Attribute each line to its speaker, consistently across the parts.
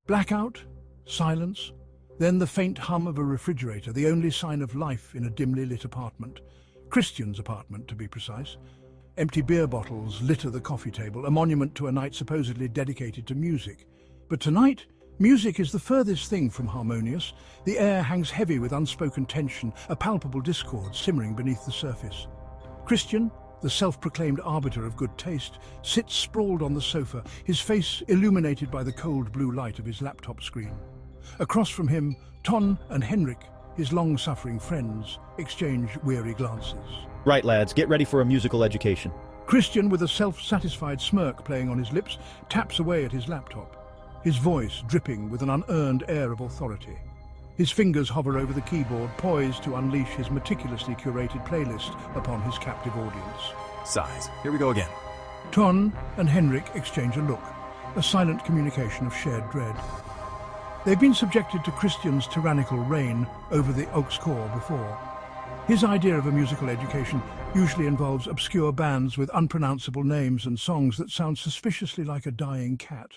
Speaker 1: Blackout, silence, then the faint hum of a refrigerator, the only sign of life in a dimly lit apartment. Christian's apartment, to be precise. Empty beer bottles litter the coffee table, a monument to a night supposedly dedicated to music. But tonight, music is the furthest thing from harmonious. The air hangs heavy with unspoken tension, a palpable discord simmering beneath the surface. Christian, the self-proclaimed arbiter of good taste, sits sprawled on the sofa, his face illuminated by the cold blue light of his laptop screen. Across from him, Ton and Henrik, his long-suffering friends, exchange weary glances.
Speaker 2: Right, lads, get ready for a musical education.
Speaker 1: Christian, with a self-satisfied smirk playing on his lips, taps away at his laptop, his voice dripping with an unearned air of authority. His fingers hover over the keyboard, poised to unleash his meticulously curated playlist upon his captive audience.
Speaker 3: Sighs. Here we go again.
Speaker 1: Ton and Henrik exchange a look, a silent communication of shared dread. They've been subjected to Christian's tyrannical reign over the Oaks Core before. His idea of a musical education usually involves obscure bands with unpronounceable names and songs that sound suspiciously like a dying cat.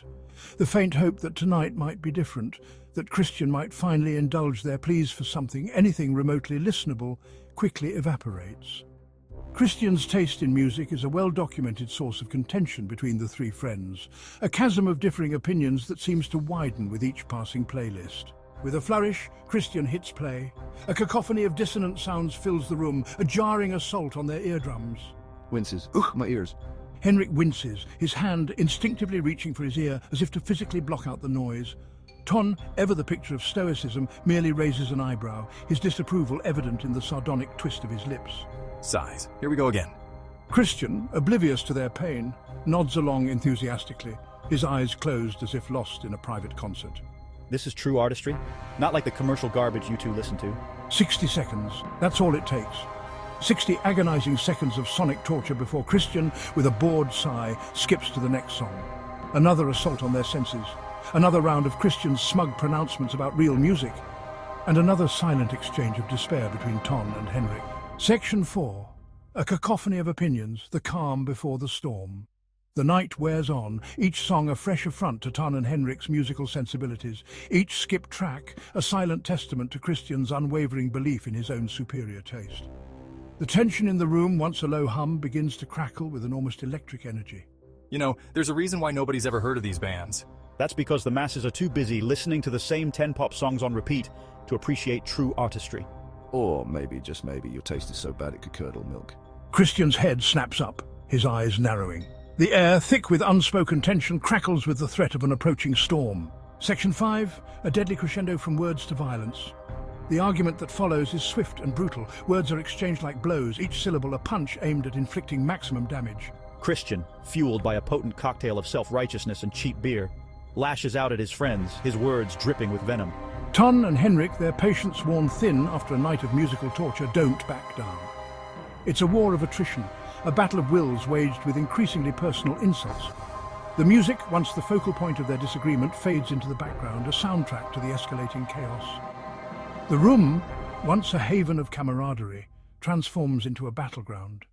Speaker 1: The faint hope that tonight might be different, that Christian might finally indulge their pleas for something, anything remotely listenable, quickly evaporates. Christian's taste in music is a well-documented source of contention between the three friends, a chasm of differing opinions that seems to widen with each passing playlist. With a flourish, Christian hits play. A cacophony of dissonant sounds fills the room, a jarring assault on their eardrums.
Speaker 4: Winces. Ugh, my ears.
Speaker 1: Henrik winces, his hand instinctively reaching for his ear as if to physically block out the noise. Ton, ever the picture of stoicism, merely raises an eyebrow, his disapproval evident in the sardonic twist of his lips.
Speaker 3: Sighs. Here we go again.
Speaker 1: Christian, oblivious to their pain, nods along enthusiastically, his eyes closed as if lost in a private concert.
Speaker 2: This is true artistry, not like the commercial garbage you two listen to.
Speaker 1: 60 seconds, that's all it takes. 60 agonizing seconds of sonic torture before Christian, with a bored sigh, skips to the next song. Another assault on their senses, another round of Christian's smug pronouncements about real music, and another silent exchange of despair between Ton and Henrik. Section 4. A cacophony of opinions, the calm before the storm. The night wears on, each song a fresh affront to Ton and Henrik's musical sensibilities, each skipped track a silent testament to Christian's unwavering belief in his own superior taste. The tension in the room, once a low hum, begins to crackle with an almost electric energy.
Speaker 3: You know, there's a reason why nobody's ever heard of these bands.
Speaker 2: That's because the masses are too busy listening to the same 10 pop songs on repeat to appreciate true artistry.
Speaker 4: Or maybe, just maybe, your taste is so bad it could curdle milk.
Speaker 1: Christian's head snaps up, his eyes narrowing. The air, thick with unspoken tension, crackles with the threat of an approaching storm. Section 5, a deadly crescendo from words to violence. The argument that follows is swift and brutal. Words are exchanged like blows, each syllable a punch aimed at inflicting maximum damage.
Speaker 2: Christian, fueled by a potent cocktail of self-righteousness and cheap beer, lashes out at his friends, his words dripping with venom.
Speaker 1: Ton and Henrik, their patience worn thin after a night of musical torture, don't back down. It's a war of attrition, a battle of wills waged with increasingly personal insults. The music, once the focal point of their disagreement, fades into the background, a soundtrack to the escalating chaos. The room, once a haven of camaraderie, transforms into a battleground.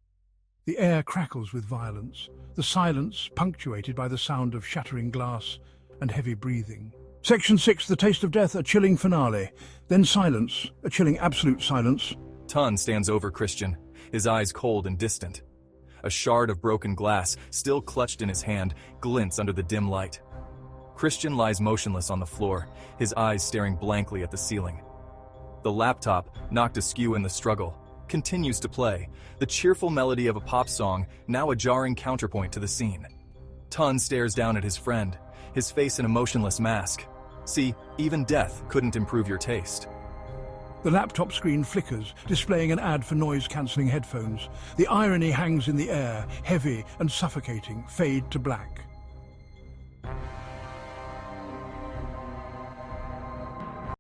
Speaker 1: The air crackles with violence, the silence punctuated by the sound of shattering glass and heavy breathing. Section 6, the taste of death, a chilling finale. Then silence, a chilling absolute silence.
Speaker 3: Ton stands over Christian, his eyes cold and distant. A shard of broken glass, still clutched in his hand, glints under the dim light. Christian lies motionless on the floor, his eyes staring blankly at the ceiling. The laptop, knocked askew in the struggle, continues to play, the cheerful melody of a pop song, now a jarring counterpoint to the scene. Ton stares down at his friend, his face an emotionless mask. See, even death couldn't improve your taste.
Speaker 1: The laptop screen flickers, displaying an ad for noise-cancelling headphones. The irony hangs in the air, heavy and suffocating, fade to black.